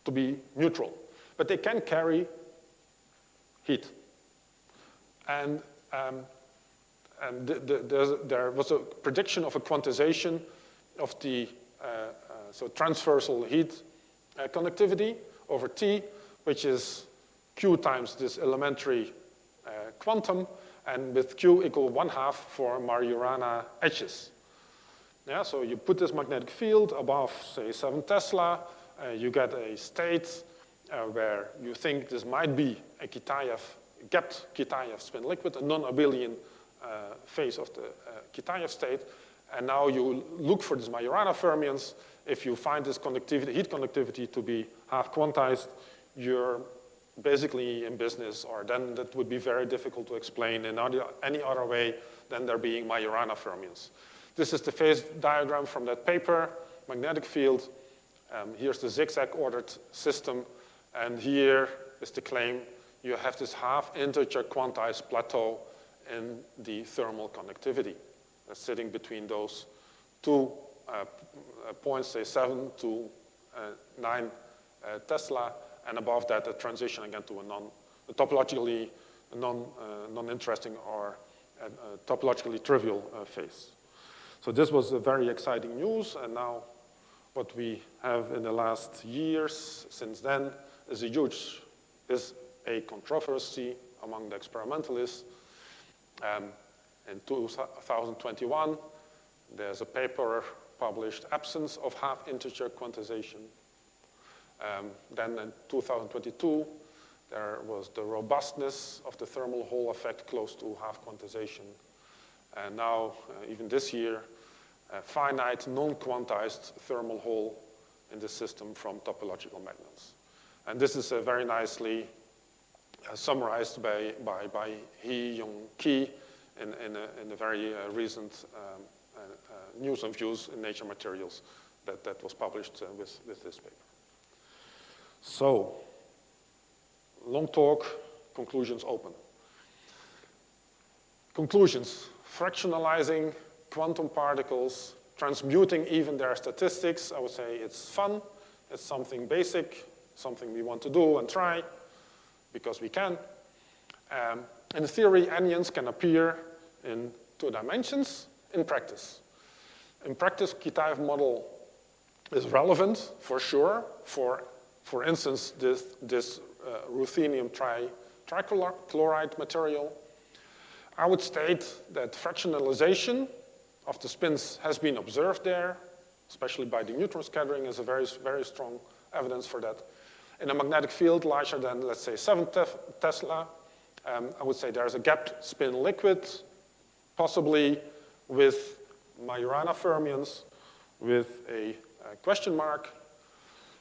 to be neutral. But they can carry heat. And there was a prediction of a quantization of the so transversal heat conductivity over T, which is Q times this elementary quantum, and with Q equal 1/2 for Majorana edges. Yeah, so you put this magnetic field above, say, 7 Tesla, you get a state where you think this might be a gapped Kitaev spin liquid, a non-abelian phase of the Kitaev state. And now you look for these Majorana fermions. If you find this heat conductivity to be half quantized, you're basically in business, or then that would be very difficult to explain in any other way than there being Majorana fermions. This is the phase diagram from that paper, magnetic field. Here's the zigzag ordered system, and here is the claim. You have this half integer quantized plateau in the thermal conductivity. That's sitting between those two points, say 7 to 9 Tesla, and above that, a transition again to a topologically non-interesting or topologically trivial phase. So this was a very exciting news, and now what we have in the last years since then is a controversy among the experimentalists. In 2021, there's a paper published, Absence of Half-Integer Quantization. Then in 2022, there was the robustness of the thermal Hall effect close to half quantization. And now, even this year, a finite non-quantized thermal Hall in the system from topological magnets. And this is very nicely summarized by Hee-Young Ki in a very recent news and views in Nature Materials that was published with this paper. So, long talk, conclusions open. Conclusions: fractionalizing quantum particles, transmuting even their statistics. I would say it's fun, it's something basic, something we want to do and try, because we can. In theory, anyons can appear in 2 dimensions. In practice, Kitaev model is relevant for sure. For instance, this ruthenium trichloride material. I would state that fractionalization of the spins has been observed there, especially by the neutron scattering is a very, very strong evidence for that. In a magnetic field larger than, let's say, 7 Tesla, I would say there's a gapped spin liquid, possibly with Majorana fermions, with a question mark.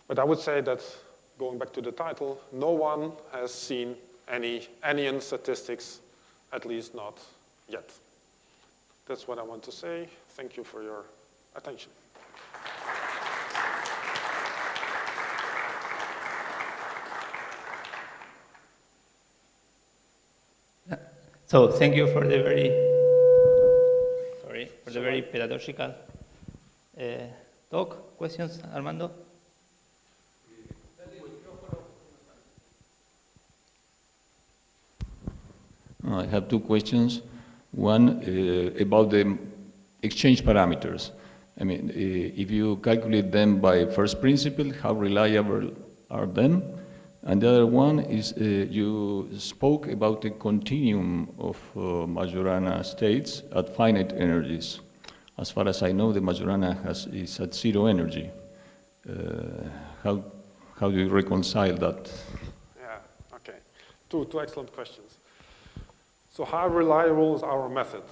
But I would say that, going back to the title, no one has seen any Anyon statistics, at least not yet. That's what I want to say. Thank you for your attention. So thank you for the very pedagogical talk. Questions, Armando? I have 2 questions. One about the exchange parameters. I mean, if you calculate them by first principle, how reliable are them? And the other one is you spoke about a continuum of Majorana states at finite energies. As far as I know, the Majorana is at 0 energy. How do you reconcile that? Yeah, okay. Two excellent questions. So how reliable is our method?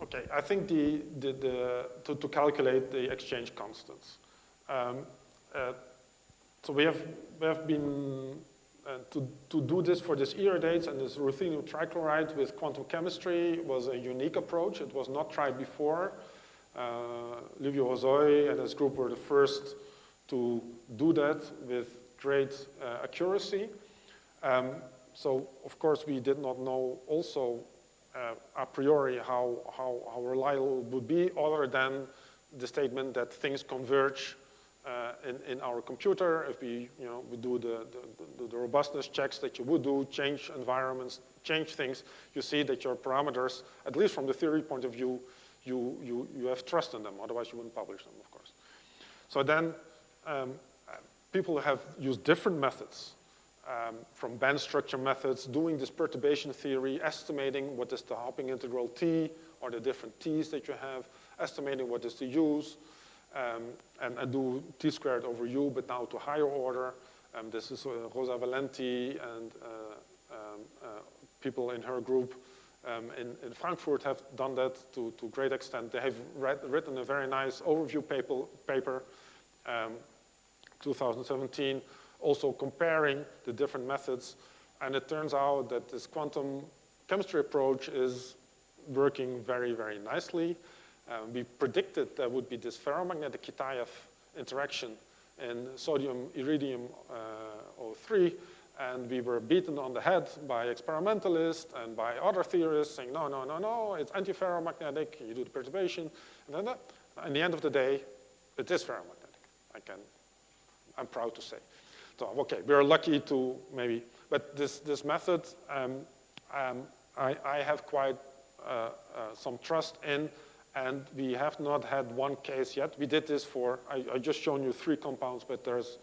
Okay, I think to calculate the exchange constants. So we have been to do this for this iridates and this ruthenium trichloride with quantum chemistry was a unique approach. It was not tried before. Livio Hosoi and his group were the first to do that with great accuracy. So of course we did not know also a priori how reliable it would be, other than the statement that things converge in our computer. If we do the robustness checks that you would do, change environments, change things, you see that your parameters, at least from the theory point of view, you have trust in them. Otherwise, you wouldn't publish them, of course. So then people have used different methods, from band structure methods, doing this perturbation theory, estimating what is the hopping integral T, or the different T's that you have, estimating what is the U's. and do t squared over u, but now to higher order. This is Rosa Valenti and people in her group in Frankfurt have done that to great extent. They have written a very nice overview paper 2017, also comparing the different methods. And it turns out that this quantum chemistry approach is working very, very nicely. We predicted there would be this ferromagnetic Kitaev interaction in sodium iridium O3, and we were beaten on the head by experimentalists and by other theorists saying, no, no, no, no, it's anti-ferromagnetic, you do the perturbation. And then at the end of the day, it is ferromagnetic, I'm proud to say. So, okay, we're lucky to maybe, but this method, I have quite some trust in, and we have not had one case yet. We did this for, I just shown you 3 compounds, but there's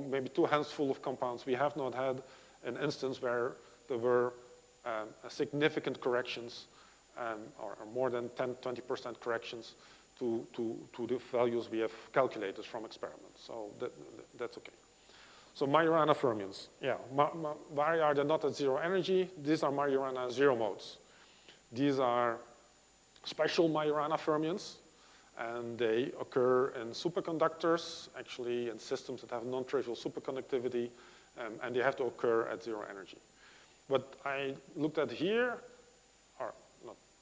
maybe 2 handfuls of compounds. We have not had an instance where there were significant corrections, or more than 10, 20% corrections to the values we have calculated from experiments. So that's okay. So Majorana fermions, yeah. Why are they not at 0 energy? These are Majorana 0 modes. These are special Majorana fermions, and they occur in superconductors, actually in systems that have non-trivial superconductivity, and they have to occur at 0 energy. What I looked at here,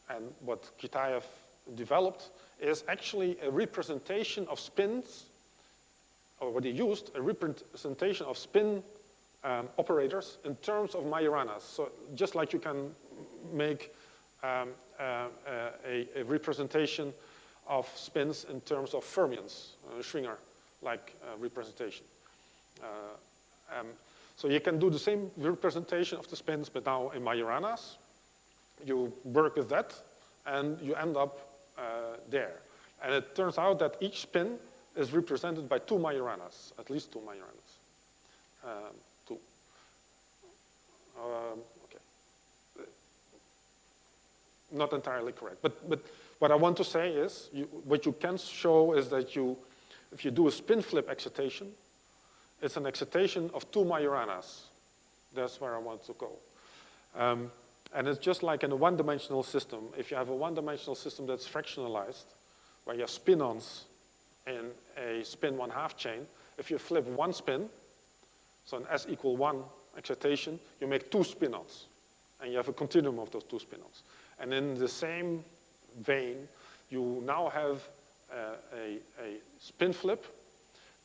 and what Kitaev developed, is actually a representation of spins, or what he used, a representation of spin operators in terms of Majoranas. So just like you can make a representation of spins in terms of fermions, Schwinger-like representation. So you can do the same representation of the spins, but now in Majoranas. You work with that, and you end up there. And it turns out that each spin is represented by 2 Majoranas, at least 2 Majoranas. 2. Okay. Not entirely correct. But what I want to say is, what you can show is that if you do a spin flip excitation, it's an excitation of 2 Majoranas. That's where I want to go. And it's just like in a one-dimensional system. If you have a one-dimensional system that's fractionalized, where you have spin-ons in a spin 1/2 chain, if you flip 1 spin, so an S equal 1 excitation, you make 2 spin-ons. And you have a continuum of those 2 spin-ons. And in the same vein, you now have a spin flip.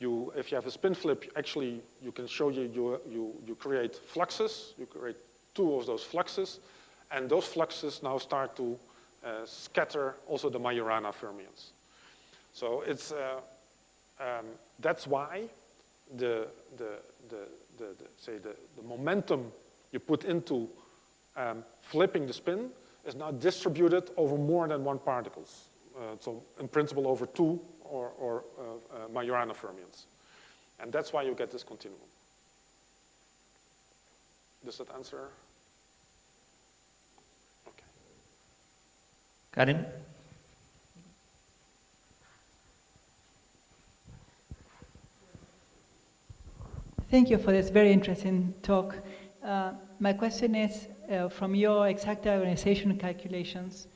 If you have a spin flip, actually, you can show you create fluxes. You create 2 of those fluxes. And those fluxes now start to scatter also the Majorana fermions. So it's, that's why the momentum you put into flipping the spin is now distributed over more than 1 particles. So in principle over 2 or Majorana fermions. And that's why you get this continuum. Does that answer? Okay. Karen? Thank you for this very interesting talk. My question is, from your exact diagonalization calculations,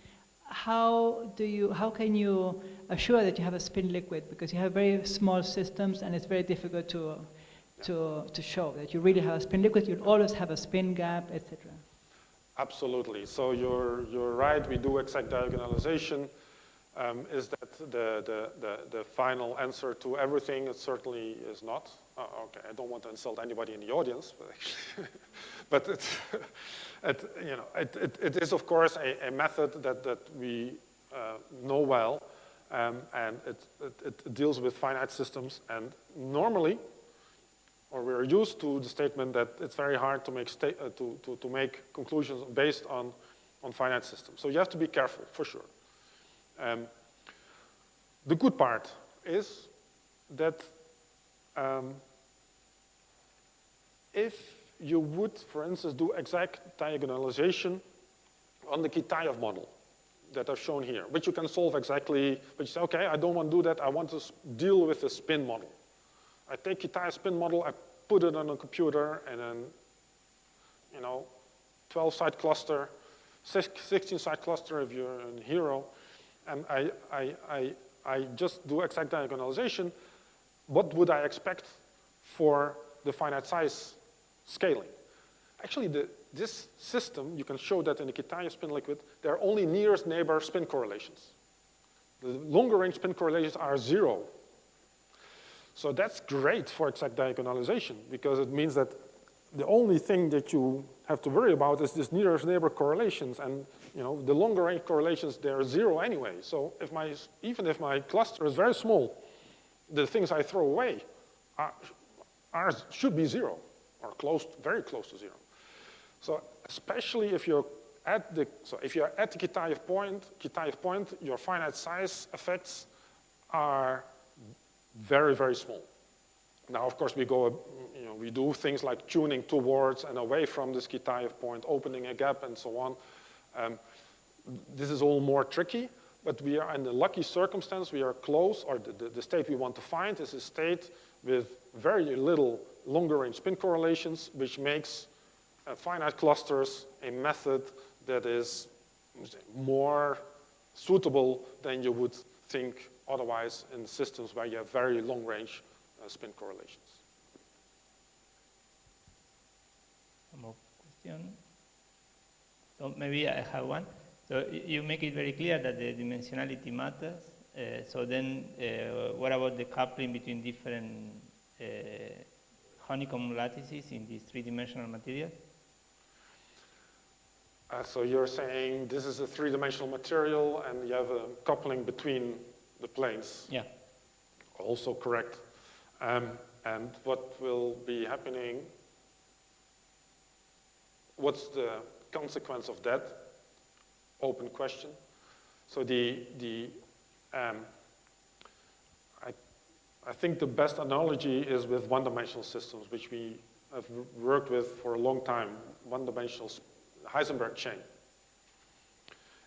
how can you assure that you have a spin liquid? Because you have very small systems, and it's very difficult to show that you really have a spin liquid. You'll always have a spin gap, etc. Absolutely. So you're right. We do exact diagonalization. Is that the final answer to everything? It certainly is not. Okay, I don't want to insult anybody in the audience, but actually, but it is of course a method that we know well, and it deals with finite systems. And normally, or we're used to the statement that it's very hard to make conclusions based on finite systems. So you have to be careful for sure. The good part is that if you would, for instance, do exact diagonalization on the Kitaev model, that I've shown here, which you can solve exactly, but you say, okay, I don't want to do that, I want to deal with the spin model. I take Ketone spin model, I put it on a computer, and then, 12-site cluster, 16-site cluster if you're a hero, and I just do exact diagonalization. What would I expect for the finite size scaling? Actually, this system, you can show that in the Ketone spin liquid, there are only nearest neighbor spin correlations. The longer range spin correlations are 0. So that's great for exact diagonalization, because it means that the only thing that you have to worry about is this nearest neighbor correlations, and the longer range correlations, they're 0 anyway. So even if my cluster is very small, the things I throw away should be 0, or very close to 0. So especially if you're at the Ketone point, your finite size effects are very, very small. Now, of course, we do things like tuning towards and away from this Ketone point, opening a gap, and so on. This is all more tricky, but we are in the lucky circumstance. We are close, or the state we want to find is a state with very little longer range spin correlations, which makes finite clusters a method that is more suitable than you would think otherwise in systems where you have very long range spin correlations. One more question. So maybe I have one. So you make it very clear that the dimensionality matters. So then what about the coupling between different honeycomb lattices in this three-dimensional material? So you're saying this is a three-dimensional material and you have a coupling between the planes. Yeah. Also correct. And what will be happening? What's the consequence of that? Open question. So I think the best analogy is with one-dimensional systems, which we have worked with for a long time, one-dimensional Heisenberg chain.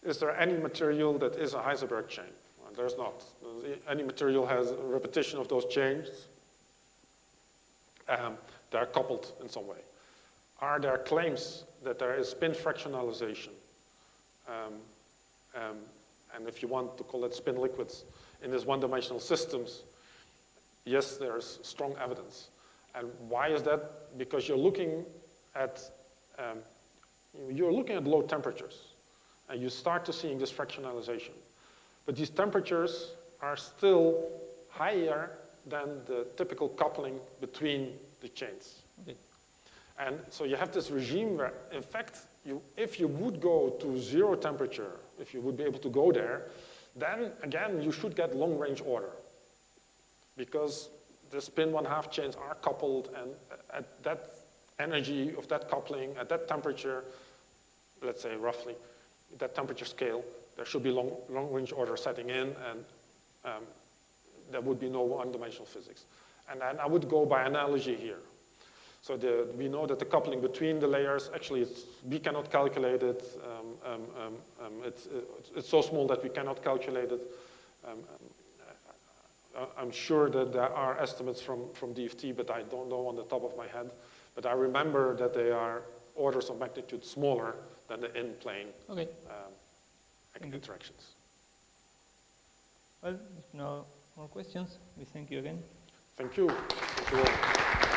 Is there any material that is a Heisenberg chain? Well, there's not. Any material has a repetition of those chains. They're coupled in some way. Are there claims that there is spin fractionalization? And if you want to call it spin liquids in these one-dimensional systems, yes, there's strong evidence. And why is that? Because you're looking at low temperatures, and you start to seeing this fractionalization. But these temperatures are still higher than the typical coupling between the chains. Okay. And so you have this regime where, in fact, if you would go to 0 temperature, if you would be able to go there, then again, you should get long-range order. Because the spin 1/2 chains are coupled, and at that energy of that coupling, at that temperature, let's say roughly, that temperature scale, there should be long-range order setting in, and there would be no one-dimensional physics. And then I would go by analogy here. So we know that the coupling between the layers, actually we cannot calculate it. It's so small that we cannot calculate it. I'm sure that there are estimates from DFT, but I don't know on the top of my head. But I remember that they are orders of magnitude smaller than the in-plane interactions. Well, if no more questions, we thank you again. Thank you. Thank you all.